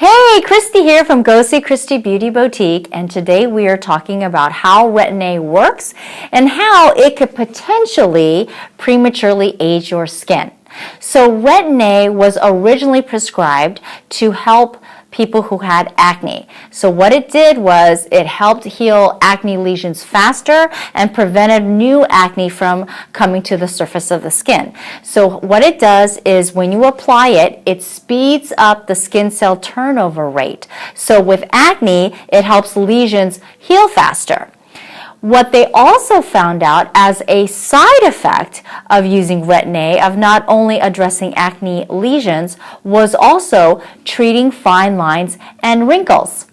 Hey, Christy here from Go See Christy Beauty Boutique, and today we are talking about how Retin-A works and how it could potentially prematurely age your skin. So Retin-A was originally prescribed to help people who had acne. So what it did was it helped heal acne lesions faster and prevented new acne from coming to the surface of the skin. So what it does is when you apply it, it speeds up the skin cell turnover rate. So with acne, it helps lesions heal faster. What they also found out as a side effect of using Retin-A, of not only addressing acne lesions, was also treating fine lines and wrinkles.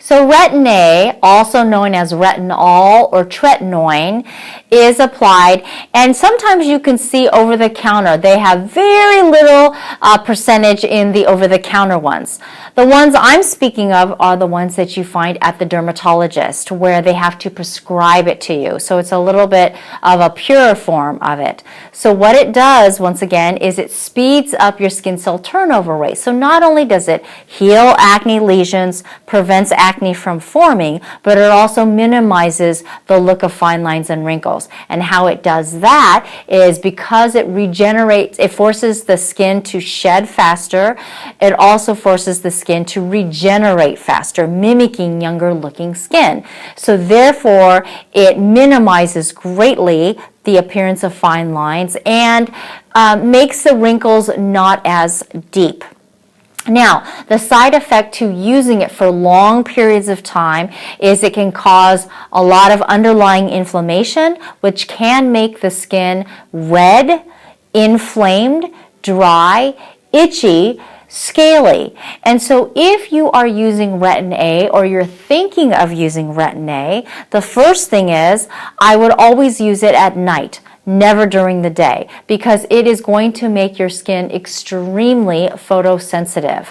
So Retin-A, also known as Retinol or Tretinoin, is applied, and sometimes you can see over the counter. They have very little percentage in the over the counter ones. The ones I'm speaking of are the ones that you find at the dermatologist, where they have to prescribe it to you. So it's a little bit of a purer form of it. So what it does, once again, is it speeds up your skin cell turnover rate. So not only does it heal acne lesions, prevents acne from forming, but it also minimizes the look of fine lines and wrinkles. And how it does that is because it regenerates, it forces the skin to shed faster. It also forces the skin to regenerate faster, mimicking younger looking skin. So therefore, it minimizes greatly the appearance of fine lines and makes the wrinkles not as deep. Now, the side effect to using it for long periods of time is it can cause a lot of underlying inflammation, which can make the skin red, inflamed, dry, itchy, scaly. And so if you are using Retin-A or you're thinking of using Retin-A, the first thing is I would always use it at night. Never during the day, because it is going to make your skin extremely photosensitive.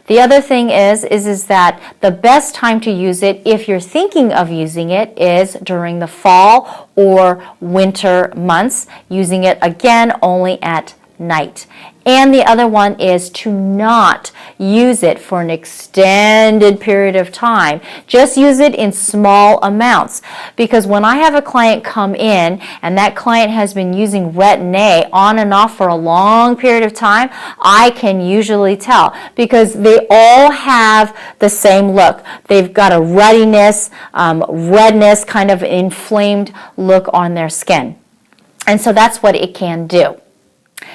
The other thing is that the best time to use it, if you're thinking of using it, is during the fall or winter months, using it again only at night. And the other one is to not use it for an extended period of time. Just use it in small amounts. Because when I have a client come in and that client has been using Retin-A on and off for a long period of time, I can usually tell because they all have the same look. They've got a ruddiness, redness, kind of inflamed look on their skin. And so that's what it can do.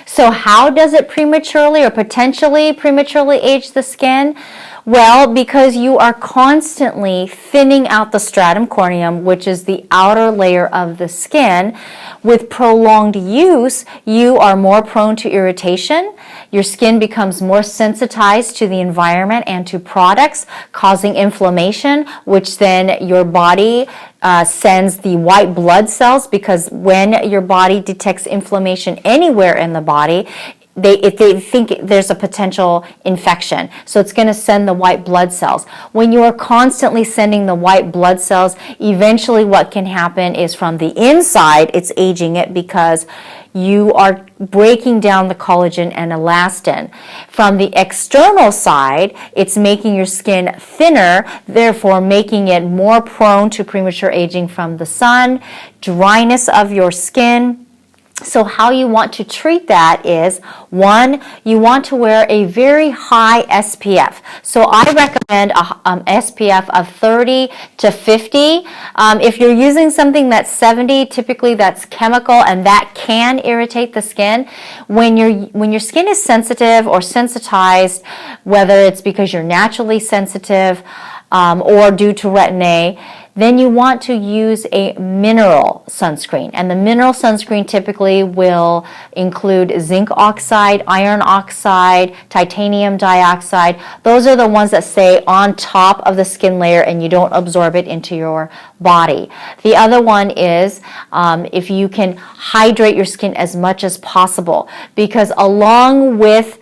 So how does it prematurely or potentially prematurely age the skin? Well, because you are constantly thinning out the stratum corneum, which is the outer layer of the skin. With prolonged use, you are more prone to irritation. Your skin becomes more sensitized to the environment and to products, causing inflammation, which then your body sends the white blood cells, because when your body detects inflammation anywhere in the body, if they think there's a potential infection. So it's going to send the white blood cells. When you are constantly sending the white blood cells, eventually what can happen is from the inside, it's aging it because you are breaking down the collagen and elastin. From the external side, it's making your skin thinner, therefore making it more prone to premature aging from the sun, dryness of your skin. So how you want to treat that is, one, you want to wear a very high SPF. So I recommend a SPF of 30 to 50. If you're using something that's 70, typically that's chemical, and that can irritate the skin. When your skin is sensitive or sensitized, whether it's because you're naturally sensitive or due to Retin-A, then you want to use a mineral sunscreen. And the mineral sunscreen typically will include zinc oxide, iron oxide, titanium dioxide. Those are the ones that stay on top of the skin layer and you don't absorb it into your body. The other one is if you can hydrate your skin as much as possible, because along with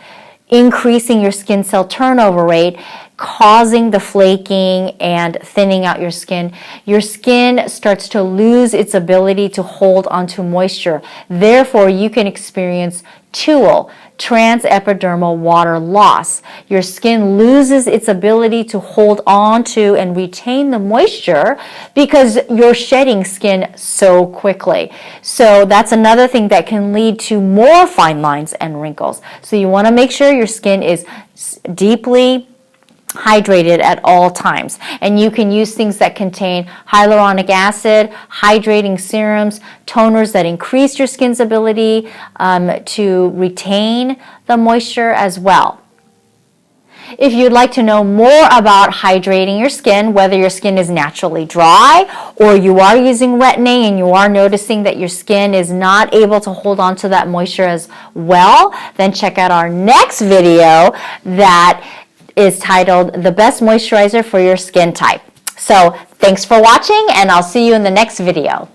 increasing your skin cell turnover rate, causing the flaking and thinning out your skin starts to lose its ability to hold onto moisture. Therefore, you can experience tulle. transepidermal water loss. Your skin loses its ability to hold on to and retain the moisture because you're shedding skin so quickly. So that's another thing that can lead to more fine lines and wrinkles. So you want to make sure your skin is deeply hydrated at all times, and you can use things that contain hyaluronic acid, hydrating serums, toners that increase your skin's ability to retain the moisture as well. If you'd like to know more about hydrating your skin, whether your skin is naturally dry or you are using Retin-A and you are noticing that your skin is not able to hold on to that moisture as well, then check out our next video that is titled The Best Moisturizer for Your Skin Type. So thanks for watching, and I'll see you in the next video.